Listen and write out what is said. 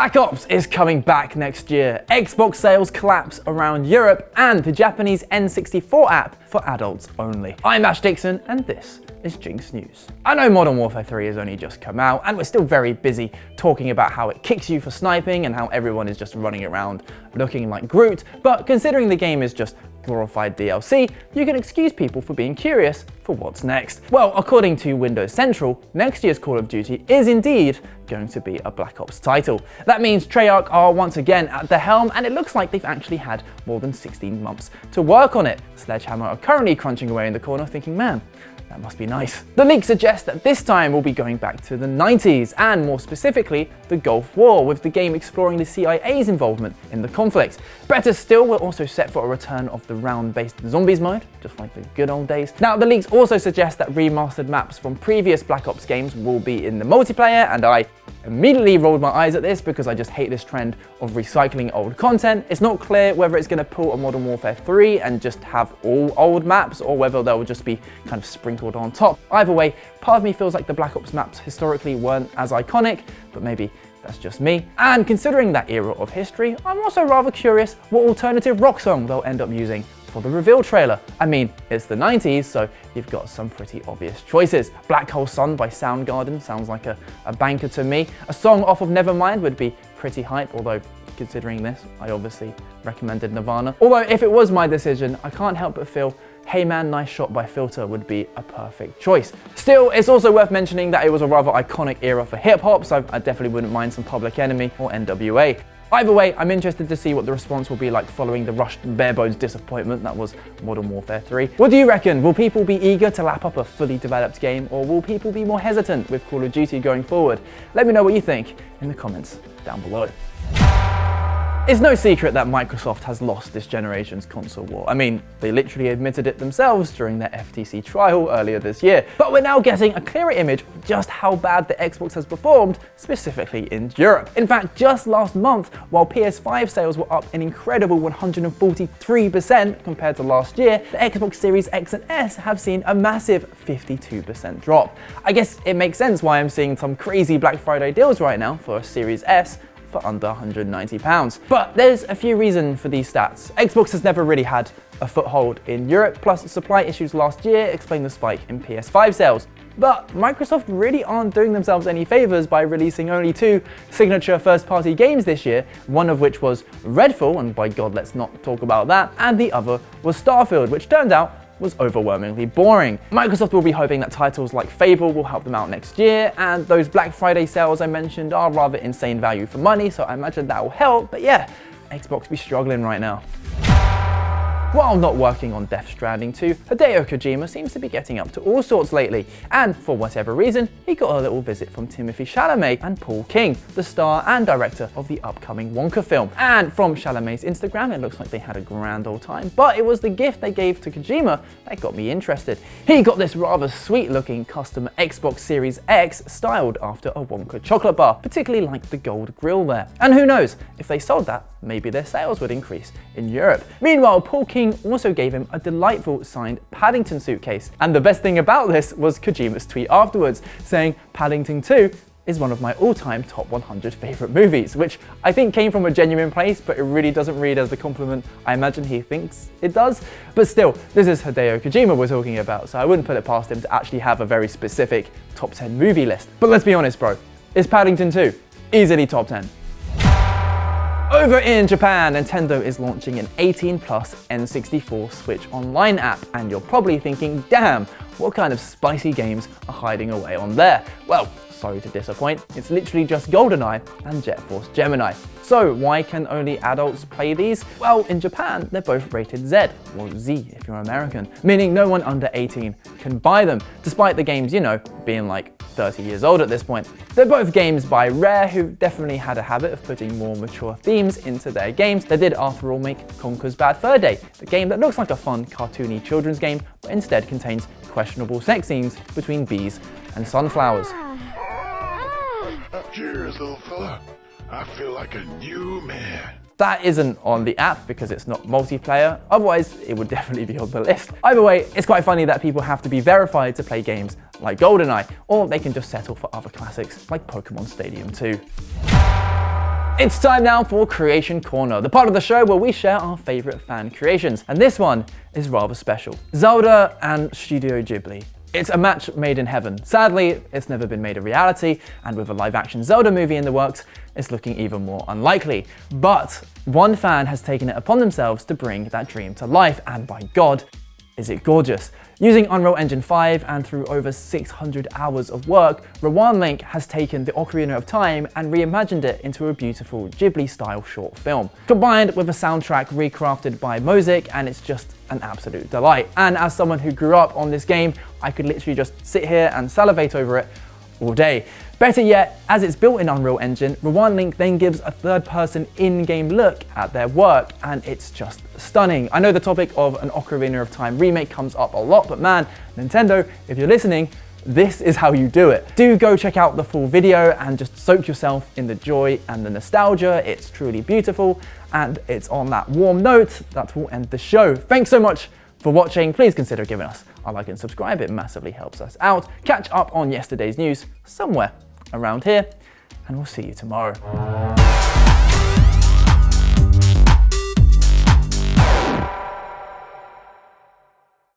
Black Ops is coming back next year, Xbox sales collapse around Europe, and the Japanese N64 app for adults only. I'm Ash Dixon, and this is GINX News. I know Modern Warfare 3 has only just come out, and we're still very busy talking about how it kicks you for sniping and how everyone is just running around looking like Groot, but considering the game is just glorified DLC, you can excuse people for being curious for what's next. Well, according to Windows Central, next year's Call of Duty is indeed going to be a Black Ops title. That means Treyarch are once again at the helm, and it looks like they've actually had more than 16 months to work on it. Sledgehammer are currently crunching away in the corner thinking, man, that must be nice. The leak suggests that this time we'll be going back to the 90s, and more specifically, the Gulf War, with the game exploring the CIA's involvement in the conflict. Better still, we're also set for a return of the round-based zombies mode, just like the good old days. Now, the leaks also suggest that remastered maps from previous Black Ops games will be in the multiplayer, and I immediately rolled my eyes at this because I just hate this trend of recycling old content. It's not clear whether it's going to pull a Modern Warfare 3 and just have all old maps, or whether they'll just be kind of sprinkled on top. Either way, part of me feels like the Black Ops maps historically weren't as iconic, but maybe that's just me. And considering that era of history, I'm also rather curious what alternative rock song they'll end up using for the reveal trailer. I mean, it's the 90s, so you've got some pretty obvious choices. Black Hole Sun by Soundgarden sounds like a banker to me. A song off of Nevermind would be pretty hype, although considering this, I obviously recommended Nirvana. Although if it was my decision, I can't help but feel Hey Man, Nice Shot by Filter would be a perfect choice. Still, it's also worth mentioning that it was a rather iconic era for hip hop, so I definitely wouldn't mind some Public Enemy or NWA. Either way, I'm interested to see what the response will be like following the rushed bare-bones disappointment that was Modern Warfare 3. What do you reckon? Will people be eager to lap up a fully developed game, or will people be more hesitant with Call of Duty going forward? Let me know what you think in the comments down below. It's no secret that Microsoft has lost this generation's console war. I mean, they literally admitted it themselves during their FTC trial earlier this year. But we're now getting a clearer image of just how bad the Xbox has performed, specifically in Europe. In fact, just last month, while PS5 sales were up an incredible 143% compared to last year, the Xbox Series X and S have seen a massive 52% drop. I guess it makes sense why I'm seeing some crazy Black Friday deals right now for a Series S for under £190. But there's a few reasons for these stats. Xbox has never really had a foothold in Europe, plus supply issues last year explain the spike in PS5 sales. But Microsoft really aren't doing themselves any favors by releasing only 2 signature first-party games this year, one of which was Redfall, and by God, let's not talk about that, and the other was Starfield, which turned out was overwhelmingly boring. Microsoft will be hoping that titles like Fable will help them out next year, and those Black Friday sales I mentioned are rather insane value for money, so I imagine that will help, but yeah, Xbox be struggling right now. While not working on Death Stranding 2, Hideo Kojima seems to be getting up to all sorts lately, and for whatever reason, he got a little visit from Timothée Chalamet and Paul King, the star and director of the upcoming Wonka film. And from Chalamet's Instagram, it looks like they had a grand old time, but it was the gift they gave to Kojima that got me interested. He got this rather sweet looking custom Xbox Series X styled after a Wonka chocolate bar, particularly like the gold grill there. And who knows, if they sold that, maybe their sales would increase in Europe. Meanwhile, Paul King also gave him a delightful signed Paddington suitcase. And the best thing about this was Kojima's tweet afterwards, saying Paddington 2 is one of my all-time top 100 favorite movies, which I think came from a genuine place, but it really doesn't read as the compliment I imagine he thinks it does. But still, this is Hideo Kojima we're talking about, so I wouldn't put it past him to actually have a very specific top 10 movie list. But let's be honest, bro, is Paddington 2 easily top 10? Over in Japan, Nintendo is launching an 18+ N64 Switch Online app, and you're probably thinking, damn, what kind of spicy games are hiding away on there? Well, sorry to disappoint, it's literally just GoldenEye and Jet Force Gemini. So why can only adults play these? Well, in Japan, they're both rated Z, or Z if you're American, meaning no one under 18 can buy them, despite the games, you know, being like 30 years old at this point. They're both games by Rare, who definitely had a habit of putting more mature themes into their games. They did, after all, make Conker's Bad Fur Day, the game that looks like a fun, cartoony children's game, but instead contains questionable sex scenes between bees and sunflowers. Cheers, little fella. I feel like a new man. That isn't on the app because it's not multiplayer, otherwise it would definitely be on the list. Either way, it's quite funny that people have to be verified to play games like GoldenEye, or they can just settle for other classics like Pokemon Stadium 2. It's time now for Creation Corner, the part of the show where we share our favourite fan creations. And this one is rather special. Zelda and Studio Ghibli. It's a match made in heaven. Sadly, it's never been made a reality, and with a live-action Zelda movie in the works, it's looking even more unlikely. But one fan has taken it upon themselves to bring that dream to life, and by God, is it gorgeous. Using Unreal Engine 5 and through over 600 hours of work, Rowan Link has taken the Ocarina of Time and reimagined it into a beautiful Ghibli-style short film, combined with a soundtrack recrafted by Mosic, and it's just an absolute delight. And as someone who grew up on this game, I could literally just sit here and salivate over it all day. Better yet, as it's built in Unreal Engine, Rowan Link then gives a third-person in-game look at their work, and it's just stunning. I know the topic of an Ocarina of Time remake comes up a lot, but man, Nintendo, if you're listening, this is how you do it. Do go check out the full video and just soak yourself in the joy and the nostalgia. It's truly beautiful, and it's on that warm note that will end the show. Thanks so much for watching. Please consider giving us a like and subscribe. It massively helps us out. Catch up on yesterday's news somewhere around here, and we'll see you tomorrow.